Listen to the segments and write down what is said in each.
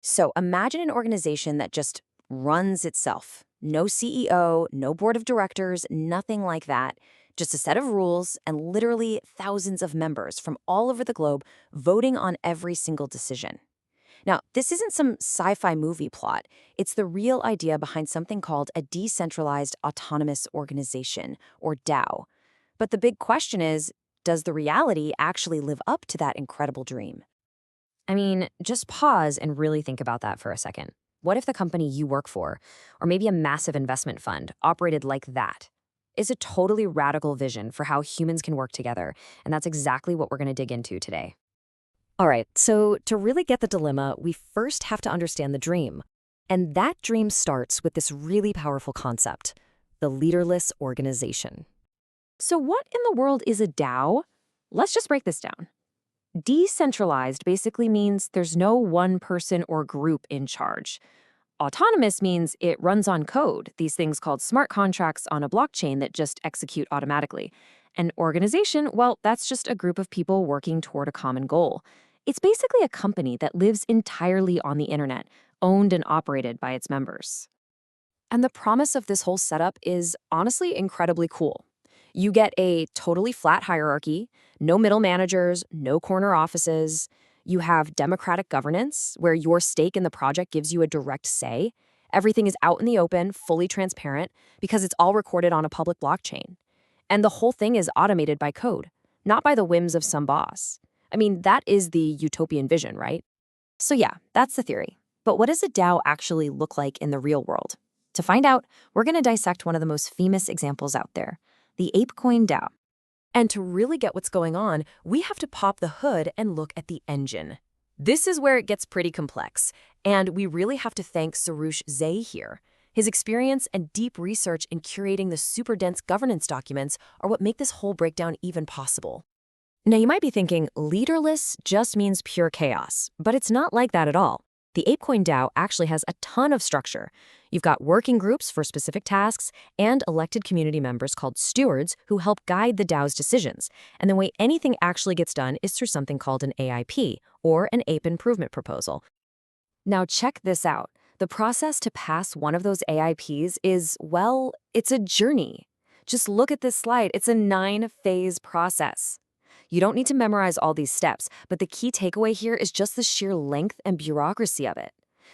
So imagine an organization that just runs itself. No CEO, no board of directors, nothing like that. Just a set of rules and literally thousands of members from all over the globe voting on every single decision. Now, this isn't some sci fi movie plot. It's the real idea behind something called a Decentralized Autonomous Organization, or DAO. But the big question is, does the reality actually live up to that incredible dream? I mean, just pause and really think about that for a second. What if the company you work for, or maybe a massive investment fund, operated like that? It's a totally radical vision for how humans can work together, and that's exactly what we're going to dig into today. All right, so to really get the dilemma, we first have to understand the dream. And that dream starts with this really powerful concept, the leaderless organization. So, what in the world is a DAO? Let's just break this down. Decentralized basically means there's no one person or group in charge. Autonomous means it runs on code, these things called smart contracts on a blockchain that just execute automatically. An organization, well, that's just a group of people working toward a common goal. It's basically a company that lives entirely on the internet, owned and operated by its members. And the promise of this whole setup is honestly incredibly cool. You get a totally flat hierarchy, no middle managers, no corner offices. You have democratic governance, where your stake in the project gives you a direct say. Everything is out in the open, fully transparent, because it's all recorded on a public blockchain. And the whole thing is automated by code, not by the whims of some boss. I mean, that is the utopian vision, right? So yeah, that's the theory. But what does a DAO actually look like in the real world? To find out, we're going to dissect one of the most famous examples out there, the ApeCoin DAO. And to really get what's going on, we have to pop the hood and look at the engine. This is where it gets pretty complex, and we really have to thank Sarush Zay here. His experience and deep research in curating the super dense governance documents are what make this whole breakdown even possible. Now, you might be thinking, leaderless just means pure chaos, but it's not like that at all. The ApeCoin DAO actually has a ton of structure. You've got working groups for specific tasks and elected community members called stewards who help guide the DAO's decisions. And the way anything actually gets done is through something called an AIP, or an Ape Improvement Proposal. Now check this out. The process to pass one of those AIPs is, well, it's a journey. Just look at this slide. It's a 9-phase process. You don't need to memorize all these steps, but the key takeaway here is just the sheer length and bureaucracy of it.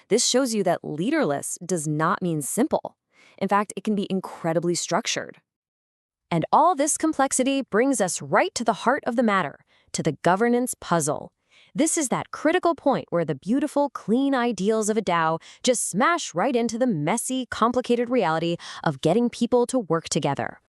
This shows you that leaderless does not mean simple. In fact, it can be incredibly structured. And all this complexity brings us right to the heart of the matter, to the governance puzzle. This is that critical point where the beautiful, clean ideals of a DAO just smash right into the messy, complicated reality of getting people to work together.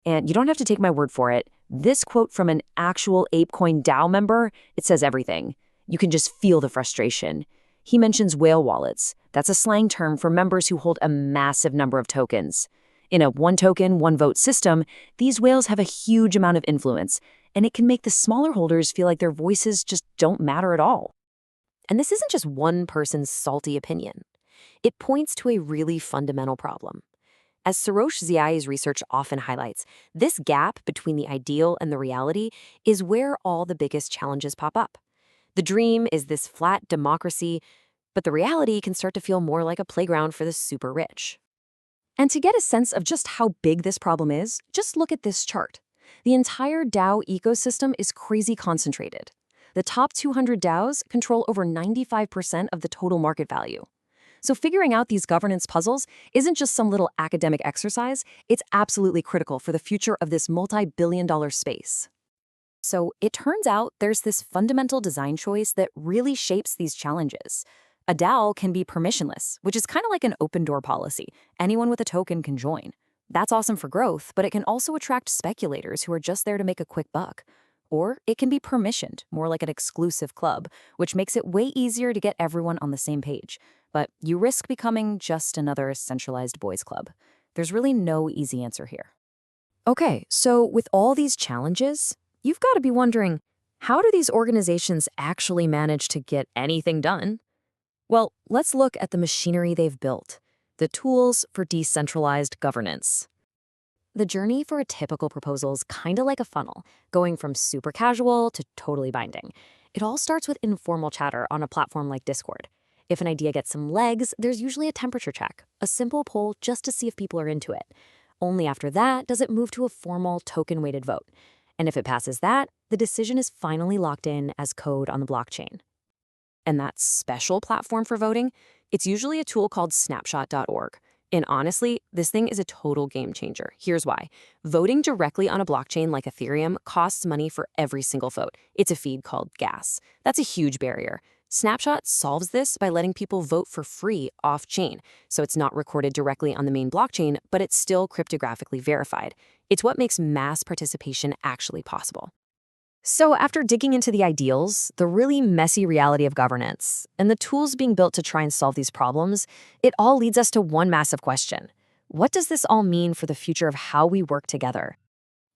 And you don't have to take my word for it. This quote from an actual ApeCoin DAO member, it says everything. You can just feel the frustration. He mentions whale wallets. That's a slang term for members who hold a massive number of tokens. In a one token, one vote system, these whales have a huge amount of influence, and it can make the smaller holders feel like their voices just don't matter at all. And this isn't just one person's salty opinion. It points to a really fundamental problem. As Sarosh Ziai's research often highlights, this gap between the ideal and the reality is where all the biggest challenges pop up. The dream is this flat democracy, but the reality can start to feel more like a playground for the super rich. And to get a sense of just how big this problem is, just look at this chart. The entire DAO ecosystem is crazy concentrated. The top 200 DAOs control over 95% of the total market value. So figuring out these governance puzzles isn't just some little academic exercise, it's absolutely critical for the future of this multi-billion-dollar space. So it turns out there's this fundamental design choice that really shapes these challenges. A DAO can be permissionless, which is kind of like an open door policy. Anyone with a token can join. That's awesome for growth, but it can also attract speculators who are just there to make a quick buck. Or it can be permissioned, more like an exclusive club, which makes it way easier to get everyone on the same page. But you risk becoming just another centralized boys club. There's really no easy answer here. Okay, so with all these challenges, you've got to be wondering, how do these organizations actually manage to get anything done? Well, let's look at the machinery they've built, the tools for decentralized governance. The journey for a typical proposal is kind of like a funnel, going from super casual to totally binding. It all starts with informal chatter on a platform like Discord. If an idea gets some legs, there's usually a temperature check, a simple poll just to see if people are into it. Only after that does it move to a formal token-weighted vote. And if it passes that, the decision is finally locked in as code on the blockchain. And that special platform for voting, it's usually a tool called Snapshot.org. And honestly, this thing is a total game changer. Here's why. Voting directly on a blockchain like Ethereum costs money for every single vote. It's a feed called gas. That's a huge barrier. Snapshot solves this by letting people vote for free off-chain. So it's not recorded directly on the main blockchain, but it's still cryptographically verified. It's what makes mass participation actually possible. So after digging into the ideals, the really messy reality of governance, and the tools being built to try and solve these problems, it all leads us to one massive question. What does this all mean for the future of how we work together?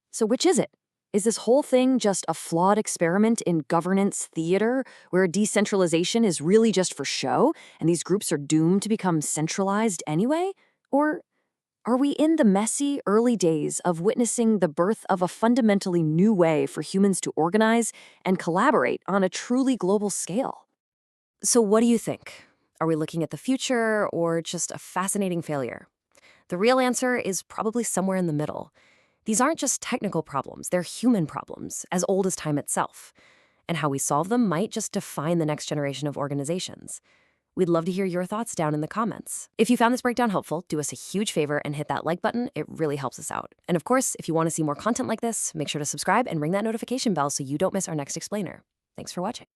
So which is it? Is this whole thing just a flawed experiment in governance theater where decentralization is really just for show and these groups are doomed to become centralized anyway? Or are we in the messy early days of witnessing the birth of a fundamentally new way for humans to organize and collaborate on a truly global scale? So what do you think? Are we looking at the future or just a fascinating failure? The real answer is probably somewhere in the middle. These aren't just technical problems, they're human problems, as old as time itself. And how we solve them might just define the next generation of organizations. We'd love to hear your thoughts down in the comments. If you found this breakdown helpful, do us a huge favor and hit that like button. It really helps us out. And of course, if you want to see more content like this, make sure to subscribe and ring that notification bell so you don't miss our next explainer. Thanks for watching.